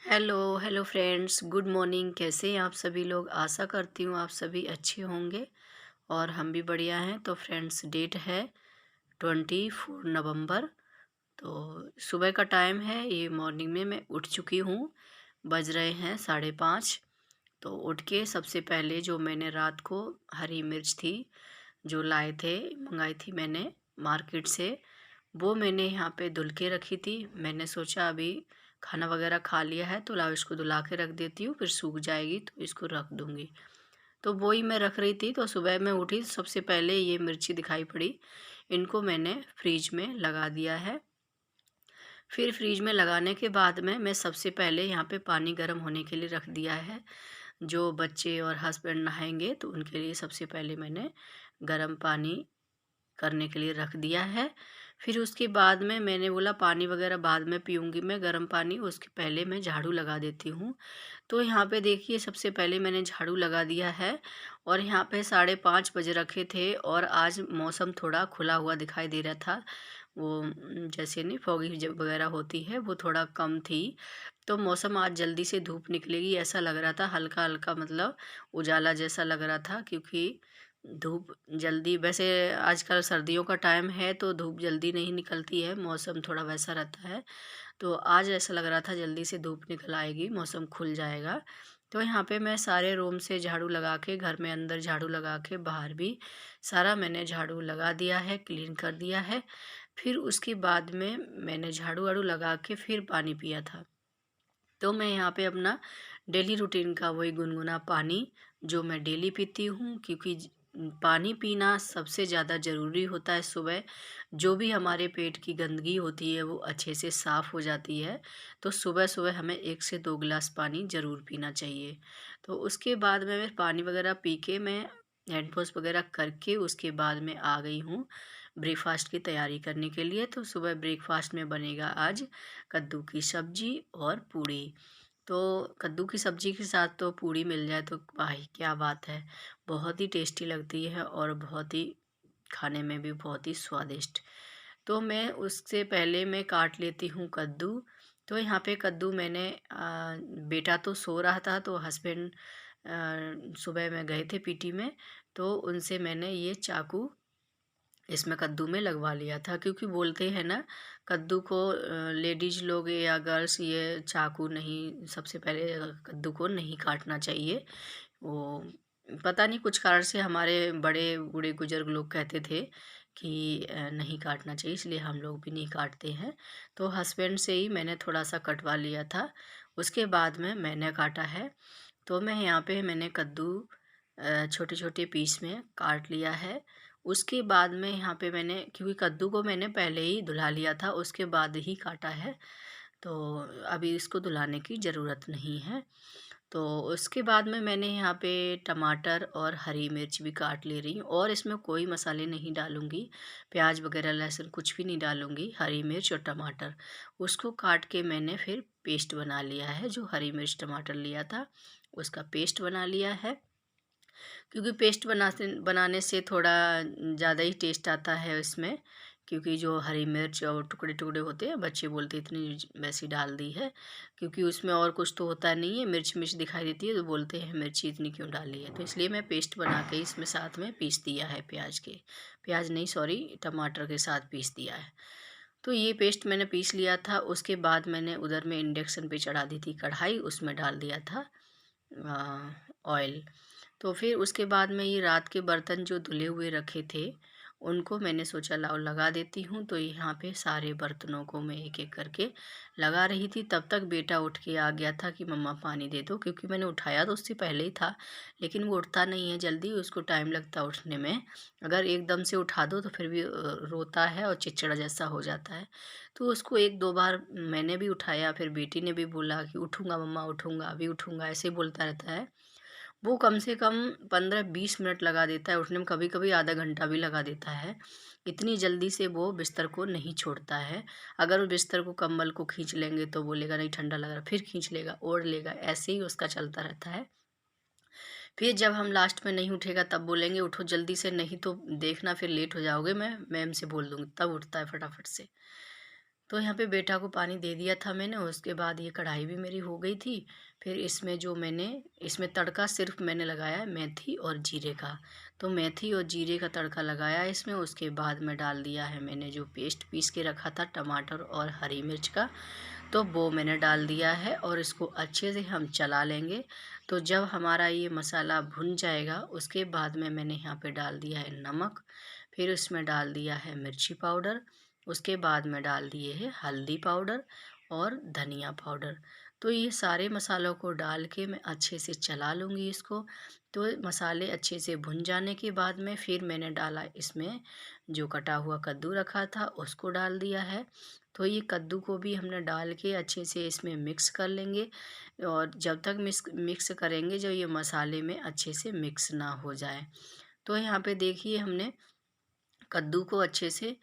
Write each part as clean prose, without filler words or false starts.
Hello hello friends, good morning. कैसे हैं आप सभी लोग? आशा करती हूँ आप सभी अच्छे होंगे और हम भी बढ़िया हैं। तो फ्रेंड्स, डेट है 24 नवंबर। तो सुबह का टाइम है, ये मॉर्निंग में मैं उठ चुकी हूँ। बज रहे हैं 5:30। तो उठ के सबसे पहले जो मैंने रात को हरी मिर्च थी, जो लाए थे, मंगाई थी मैंने मार्केट से, वो मैंने यहाँ पे धुल के रखी थी। मैंने सोचा अभी खाना वगैरह खा लिया है तो लाओ इसको धुला के रख देती हूँ, फिर सूख जाएगी तो इसको रख दूँगी। तो वो ही मैं रख रही थी, तो सुबह मैं उठी, सबसे पहले ये मिर्ची दिखाई पड़ी। इनको मैंने फ्रिज में लगा दिया है। फिर फ्रिज में लगाने के बाद में मैं सबसे पहले यहाँ पे पानी गर्म होने के लिए रख दिया है। जो बच्चे और हस्बैंड नहाएंगे तो उनके लिए सबसे पहले मैंने गर्म पानी करने के लिए रख दिया है। फिर उसके बाद में मैंने बोला पानी वगैरह बाद में पीऊँगी मैं गर्म पानी, उसके पहले मैं झाड़ू लगा देती हूँ। तो यहाँ पे देखिए सबसे पहले मैंने झाड़ू लगा दिया है और यहाँ पे 5:30 बज रखे थे और आज मौसम थोड़ा खुला हुआ दिखाई दे रहा था। वो जैसे नहीं फॉगी जब वगैरह होती है वो थोड़ा कम थी। तो मौसम आज जल्दी से धूप निकलेगी ऐसा लग रहा था, हल्का हल्का मतलब उजाला जैसा लग रहा था, क्योंकि धूप जल्दी, वैसे आजकल सर्दियों का टाइम है तो धूप जल्दी नहीं निकलती है, मौसम थोड़ा वैसा रहता है। तो आज ऐसा लग रहा था जल्दी से धूप निकल आएगी, मौसम खुल जाएगा। तो यहाँ पे मैं सारे रूम से झाड़ू लगा के, घर में अंदर झाड़ू लगा के, बाहर भी सारा मैंने झाड़ू लगा दिया है, क्लीन कर दिया है। फिर उसके बाद में मैंने झाड़ू वाड़ू लगा के फिर पानी पिया था। तो मैं यहाँ पे अपना डेली रूटीन का वही गुनगुना पानी जो मैं डेली पीती हूँ, क्योंकि पानी पीना सबसे ज़्यादा ज़रूरी होता है। सुबह जो भी हमारे पेट की गंदगी होती है वो अच्छे से साफ़ हो जाती है। तो सुबह सुबह हमें 1 से 2 गिलास पानी ज़रूर पीना चाहिए। तो उसके बाद में मैं पानी वगैरह पी के मैं हैंड वॉश वगैरह करके उसके बाद में आ गई हूँ ब्रेकफास्ट की तैयारी करने के लिए। तो सुबह ब्रेकफास्ट में बनेगा आज कद्दू की सब्जी और पूड़ी। तो कद्दू की सब्जी के साथ तो पूड़ी मिल जाए तो भाई क्या बात है, बहुत ही टेस्टी लगती है और बहुत ही खाने में भी बहुत ही स्वादिष्ट। तो मैं उससे पहले मैं काट लेती हूँ कद्दू। तो यहाँ पे कद्दू मैंने बेटा तो सो रहा था तो हस्बैंड सुबह में गए थे पीटी में, तो उनसे मैंने ये चाकू इसमें कद्दू में लगवा लिया था, क्योंकि बोलते हैं ना कद्दू को लेडीज लोग या गर्ल्स ये चाकू नहीं, सबसे पहले कद्दू को नहीं काटना चाहिए। वो पता नहीं कुछ कारण से हमारे बड़े बूढ़े बुजुर्ग लोग कहते थे कि नहीं काटना चाहिए, इसलिए हम लोग भी नहीं काटते हैं। तो हस्बैंड से ही मैंने थोड़ा सा कटवा लिया था, उसके बाद में मैंने काटा है। तो मैं यहाँ पे मैंने कद्दू छोटे छोटे पीस में काट लिया है। उसके बाद में यहाँ पे मैंने, क्योंकि कद्दू को मैंने पहले ही धुला लिया था उसके बाद ही काटा है, तो अभी इसको धुलाने की ज़रूरत नहीं है। तो उसके बाद में मैंने यहाँ पे टमाटर और हरी मिर्च भी काट ले रही हूँ और इसमें कोई मसाले नहीं डालूँगी, प्याज वगैरह लहसुन कुछ भी नहीं डालूँगी, हरी मिर्च और टमाटर उसको काट के मैंने फिर पेस्ट बना लिया है। जो हरी मिर्च टमाटर लिया था उसका पेस्ट बना लिया है, क्योंकि पेस्ट बनाने से थोड़ा ज़्यादा ही टेस्ट आता है इसमें। क्योंकि जो हरी मिर्च और टुकड़े टुकड़े होते हैं, बच्चे बोलते इतनी वैसी डाल दी है, क्योंकि उसमें और कुछ तो होता नहीं है, मिर्च मिर्च दिखाई देती है तो बोलते हैं मिर्ची इतनी क्यों डाली है। तो इसलिए मैं पेस्ट बना के इसमें साथ में पीस दिया है, प्याज नहीं सॉरी, टमाटर के साथ पीस दिया है। तो ये पेस्ट मैंने पीस लिया था। उसके बाद मैंने उधर में इंडक्शन पे चढ़ा दी थी कढ़ाई, उसमें डाल दिया था ऑयल। तो फिर उसके बाद में ये रात के बर्तन जो धुले हुए रखे थे उनको मैंने सोचा लाओ लगा देती हूँ। तो यहाँ पे सारे बर्तनों को मैं एक एक करके लगा रही थी। तब तक बेटा उठ के आ गया था कि मम्मा पानी दे दो, क्योंकि मैंने उठाया तो उससे पहले ही था, लेकिन वो उठता नहीं है जल्दी, उसको टाइम लगता है उठने में। अगर एकदम से उठा दो तो फिर भी रोता है और चिड़चिड़ा जैसा हो जाता है। तो उसको 1-2 बार मैंने भी उठाया, फिर बेटी ने भी बोला कि उठूँगा मम्मा उठूँगा, अभी उठूँगा, ऐसे ही बोलता रहता है। वो कम से कम 15-20 मिनट लगा देता है उठने में, कभी कभी आधा घंटा भी लगा देता है। इतनी जल्दी से वो बिस्तर को नहीं छोड़ता है। अगर वो बिस्तर को, कंबल को खींच लेंगे तो बोलेगा नहीं ठंडा लग रहा, फिर खींच लेगा, ओढ़ लेगा, ऐसे ही उसका चलता रहता है। फिर जब हम लास्ट में नहीं उठेगा तब बोलेंगे उठो जल्दी से, नहीं तो देखना फिर लेट हो जाओगे, मैं मैम से बोल दूँगी, तब उठता है फटाफट से। तो यहाँ पे बेटा को पानी दे दिया था मैंने। उसके बाद ये कढ़ाई भी मेरी हो गई थी। फिर इसमें जो मैंने इसमें तड़का सिर्फ मैंने लगाया है मेथी और जीरे का। तो मेथी और जीरे का तड़का लगाया इसमें। उसके बाद में डाल दिया है मैंने जो पेस्ट पीस के रखा था टमाटर और हरी मिर्च का, तो वो मैंने डाल दिया है और इसको अच्छे से हम चला लेंगे। तो जब हमारा ये मसाला भुन जाएगा उसके बाद में मैंने यहाँ पे डाल दिया है नमक, फिर उसमें डाल दिया है मिर्ची पाउडर, उसके बाद में डाल दिए है हल्दी पाउडर और धनिया पाउडर। तो ये सारे मसालों को डाल के मैं अच्छे से चला लूँगी इसको। तो मसाले अच्छे से भुन जाने के बाद में फिर मैंने डाला इसमें जो कटा हुआ कद्दू रखा था उसको डाल दिया है। तो ये कद्दू को भी हमने डाल के अच्छे से इसमें मिक्स कर लेंगे, और जब तक मिक्स करेंगे जब ये मसाले में अच्छे से मिक्स ना हो जाए। तो यहाँ पे देखिए हमने कद्दू को अच्छे से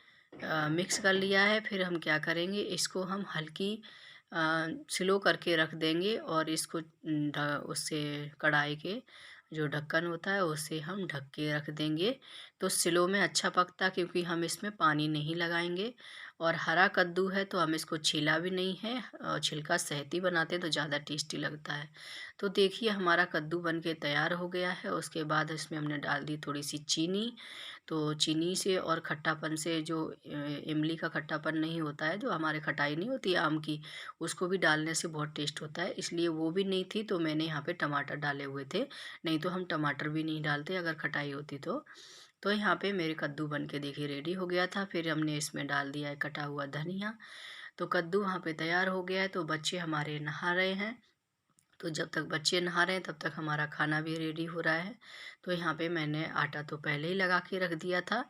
मिक्स कर लिया है। फिर हम क्या करेंगे, इसको हम हल्की स्लो करके रख देंगे और इसको उससे कढ़ाई के जो ढक्कन होता है उससे हम ढक के रख देंगे। तो स्लो में अच्छा पकता, क्योंकि हम इसमें पानी नहीं लगाएंगे और हरा कद्दू है तो हम इसको छीला भी नहीं है, और छिलका सहित ही बनाते हैं तो ज़्यादा टेस्टी लगता है। तो देखिए हमारा कद्दू बन के तैयार हो गया है। उसके बाद इसमें हमने डाल दी थोड़ी सी चीनी। तो चीनी से और खट्टापन से जो इमली का खट्टापन नहीं होता है, जो हमारे खटाई नहीं होती है आम की, उसको भी डालने से बहुत टेस्ट होता है, इसलिए वो भी नहीं थी तो मैंने यहाँ पे टमाटर डाले हुए थे। नहीं तो हम टमाटर भी नहीं डालते अगर खटाई होती तो। तो यहाँ पे मेरे कद्दू बन के देखिए रेडी हो गया था। फिर हमने इसमें डाल दिया है कटा हुआ धनिया। तो कद्दू वहाँ पे तैयार हो गया है। तो बच्चे हमारे नहा रहे हैं। तो जब तक बच्चे नहा रहे हैं तब तक हमारा खाना भी रेडी हो रहा है। तो यहाँ पे मैंने आटा तो पहले ही लगा के रख दिया था।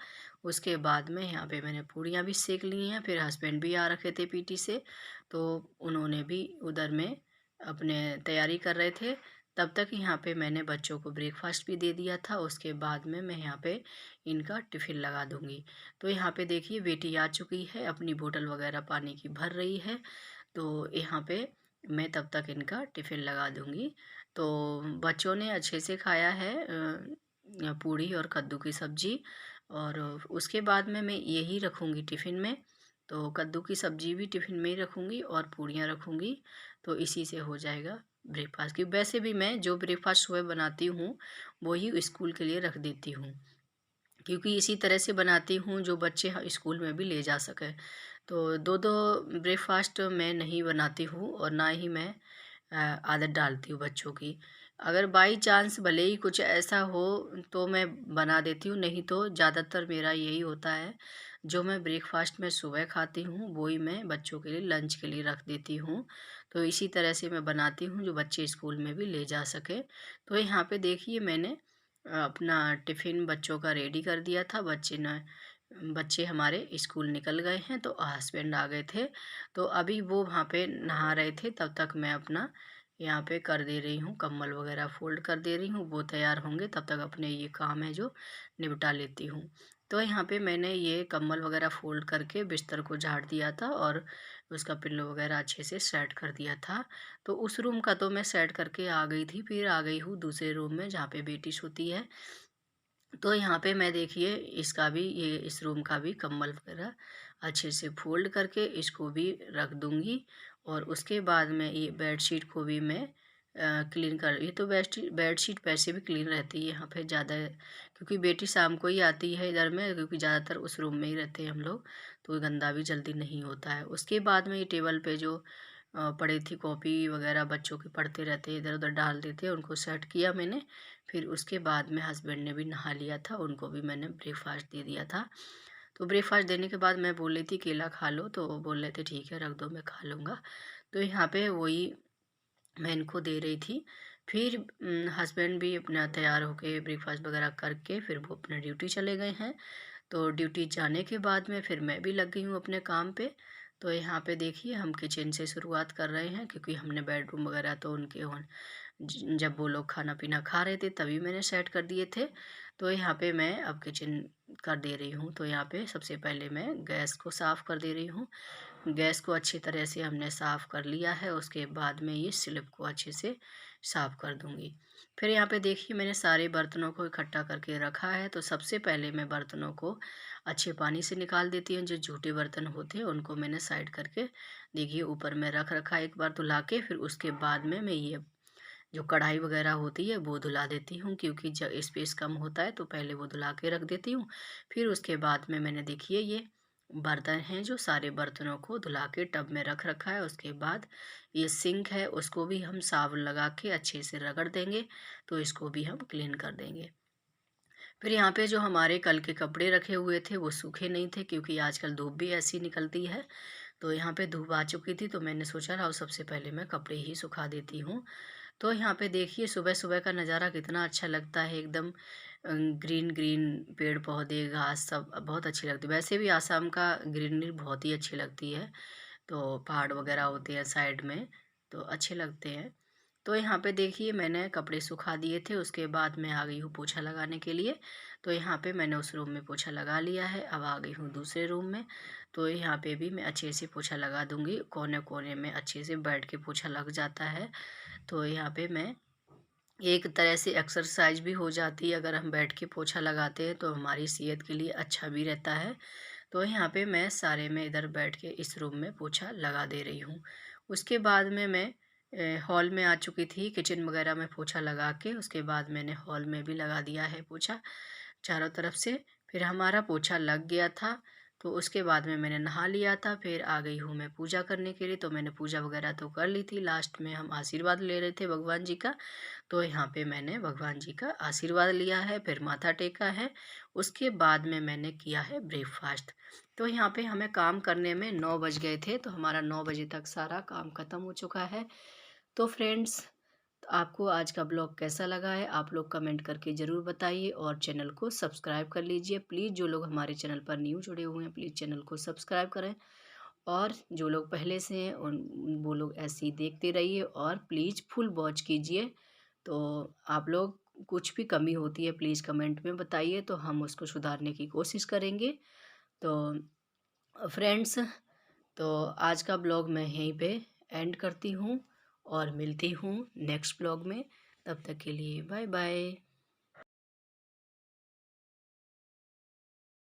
उसके बाद में यहाँ पे मैंने पूड़ियाँ भी सेक ली हैं। फिर हस्बैंड भी आ रखे थे पीटी से, तो उन्होंने भी उधर में अपने तैयारी कर रहे थे। तब तक यहाँ पे मैंने बच्चों को ब्रेकफास्ट भी दे दिया था। उसके बाद में मैं यहाँ पे इनका टिफ़िन लगा दूँगी। तो यहाँ पे देखिए बेटी आ चुकी है, अपनी बोतल वगैरह पानी की भर रही है। तो यहाँ पे मैं तब तक इनका टिफ़िन लगा दूँगी। तो बच्चों ने अच्छे से खाया है पूड़ी और कद्दू की सब्ज़ी, और उसके बाद में मैं यही रखूँगी टिफ़िन में। तो कद्दू की सब्ज़ी भी टिफ़िन में ही रखूँगी और पूड़ियाँ रखूँगी। तो इसी से हो जाएगा ब्रेकफास्ट। कि वैसे भी मैं जो ब्रेकफास्ट सुबह बनाती हूँ वही स्कूल के लिए रख देती हूँ, क्योंकि इसी तरह से बनाती हूँ जो बच्चे स्कूल में भी ले जा सकें। तो दो दो ब्रेकफास्ट मैं नहीं बनाती हूँ और ना ही मैं आदत डालती हूँ बच्चों की। अगर बाई चांस भले ही कुछ ऐसा हो तो मैं बना देती हूँ, नहीं तो ज़्यादातर मेरा यही होता है, जो मैं ब्रेकफास्ट में सुबह खाती हूँ वही मैं बच्चों के लिए लंच के लिए रख देती हूँ। तो इसी तरह से मैं बनाती हूँ जो बच्चे स्कूल में भी ले जा सके। तो यहाँ पे देखिए मैंने अपना टिफ़िन बच्चों का रेडी कर दिया था। बच्चे हमारे स्कूल निकल गए हैं, तो हस्बैंड आ गए थे। तो अभी वो वहाँ पे नहा रहे थे, तब तक मैं अपना यहाँ पे कर दे रही हूँ, कंबल वगैरह फ़ोल्ड कर दे रही हूँ। वो तैयार होंगे तब तक अपने ये काम है जो निपटा लेती हूँ। तो यहाँ पे मैंने ये कंबल वगैरह फ़ोल्ड करके बिस्तर को झाड़ दिया था और उसका पिल्लो वगैरह अच्छे से सेट कर दिया था। तो उस रूम का तो मैं सेट करके आ गई थी। फिर आ गई हूँ दूसरे रूम में जहाँ पे बेटी सोती है। तो यहाँ पे मैं देखिए इसका भी ये इस रूम का भी कंबल वगैरह अच्छे से फ़ोल्ड करके इसको भी रख दूँगी। और उसके बाद में ये बेडशीट को भी मैं क्लीन कर, ये तो बेडशीट वैसे भी क्लीन रहती है यहाँ पे ज़्यादा, क्योंकि बेटी शाम को ही आती है इधर में, क्योंकि ज़्यादातर उस रूम में ही रहते हैं हम लोग, तो गंदा भी जल्दी नहीं होता है। उसके बाद में ये टेबल पे जो पड़ी थी कॉपी वगैरह बच्चों के पढ़ते रहते हैं इधर उधर डाल देते हैं, उनको सेट किया मैंने। फिर उसके बाद में हस्बैंड ने भी नहा लिया था, उनको भी मैंने ब्रेकफास्ट दे दिया था। तो ब्रेकफास्ट देने के बाद मैं बोल रही थी केला खा लो, तो वो बोल रहे थे ठीक है रख दो मैं खा लूँगा। तो यहाँ पे वही मैं इनको दे रही थी। फिर हस्बैंड भी अपना तैयार होके ब्रेकफास्ट वगैरह करके फिर वो अपना ड्यूटी चले गए हैं। तो ड्यूटी जाने के बाद में फिर मैं भी लग गई हूँ अपने काम पे। तो यहाँ पे देखिए हम किचन से शुरुआत कर रहे हैं, क्योंकि हमने बेडरूम वगैरह तो उनके जब वो लोग खाना पीना खा रहे थे तभी मैंने सेट कर दिए थे। तो यहाँ पे मैं अब किचन कर दे रही हूँ। तो यहाँ पे सबसे पहले मैं गैस को साफ़ कर दे रही हूँ। गैस को अच्छी तरह से हमने साफ़ कर लिया है, उसके बाद में ये स्लिप को अच्छे से साफ़ कर दूँगी। फिर यहाँ पे देखिए मैंने सारे बर्तनों को इकट्ठा करके रखा है। तो सबसे पहले मैं बर्तनों को अच्छे पानी से निकाल देती हूँ। जो जूठे बर्तन होते हैं उनको मैंने साइड करके देखिए ऊपर में रख रखा है एक बार धुला के। फिर उसके बाद में मैं ये जो कढ़ाई वगैरह होती है वो धुला देती हूँ, क्योंकि जब स्पेस कम होता है तो पहले वो धुला के रख देती हूँ। फिर उसके बाद में मैंने देखिए ये बर्तन हैं जो सारे बर्तनों को धुला के टब में रख रखा है। उसके बाद ये सिंक है उसको भी हम साबुन लगा के अच्छे से रगड़ देंगे, तो इसको भी हम क्लीन कर देंगे। फिर यहाँ पे जो हमारे कल के कपड़े रखे हुए थे वो सूखे नहीं थे, क्योंकि आजकल धूप भी ऐसी निकलती है। तो यहाँ पे धूप आ चुकी थी, तो मैंने सोचा लाओ सबसे पहले मैं कपड़े ही सुखा देती हूँ। तो यहाँ पे देखिए सुबह-सुबह का नज़ारा कितना अच्छा लगता है, एकदम ग्रीन ग्रीन पेड़-पौधे, घास सब बहुत अच्छी लगती है। वैसे भी आसाम का ग्रीनरी बहुत ही अच्छी लगती है। तो पहाड़ वगैरह होते हैं साइड में, तो अच्छे लगते हैं। तो यहाँ पे देखिए मैंने कपड़े सुखा दिए थे, उसके बाद मैं आ गई हूँ पोछा लगाने के लिए। तो यहाँ पे मैंने उस रूम में पोछा लगा लिया है, अब आ गई हूँ दूसरे रूम में। तो यहाँ पे भी मैं अच्छे से पोछा लगा दूँगी, कोने-कोने में अच्छे से बैठ के पोछा लग जाता है। तो यहाँ पे मैं एक तरह से एक्सरसाइज भी हो जाती है, अगर हम बैठ के पोछा लगाते हैं तो हमारी सेहत के लिए अच्छा भी रहता है। तो यहाँ पे मैं सारे में इधर बैठ के इस रूम में पोछा लगा दे रही हूँ। उसके बाद में मैं हॉल में आ चुकी थी, किचन वगैरह में पोछा लगा के उसके बाद मैंने हॉल में भी लगा दिया है पोछा चारों तरफ से। फिर हमारा पोछा लग गया था, तो उसके बाद में मैंने नहा लिया था। फिर आ गई हूँ मैं पूजा करने के लिए, तो मैंने पूजा वगैरह तो कर ली थी। लास्ट में हम आशीर्वाद ले रहे थे भगवान जी का, तो यहाँ पे मैंने भगवान जी का आशीर्वाद लिया है, फिर माथा टेका है। उसके बाद में मैंने किया है ब्रेकफास्ट। तो यहाँ पे हमें काम करने में 9 बज गए थे, तो हमारा 9 बजे तक सारा काम ख़त्म हो चुका है। तो फ्रेंड्स, आपको आज का ब्लॉग कैसा लगा है आप लोग कमेंट करके ज़रूर बताइए, और चैनल को सब्सक्राइब कर लीजिए प्लीज़। जो लोग हमारे चैनल पर न्यू जुड़े हुए हैं प्लीज़ चैनल को सब्सक्राइब करें, और जो लोग पहले से हैं उन वो लोग ऐसे ही देखते रहिए, और प्लीज़ फुल वॉच कीजिए। तो आप लोग कुछ भी कमी होती है प्लीज़ कमेंट में बताइए, तो हम उसको सुधारने की कोशिश करेंगे। तो फ्रेंड्स, तो आज का ब्लॉग मैं यहीं पे एंड करती हूँ, और मिलती हूँ नेक्स्ट ब्लॉग में। तब तक के लिए बाय बाय।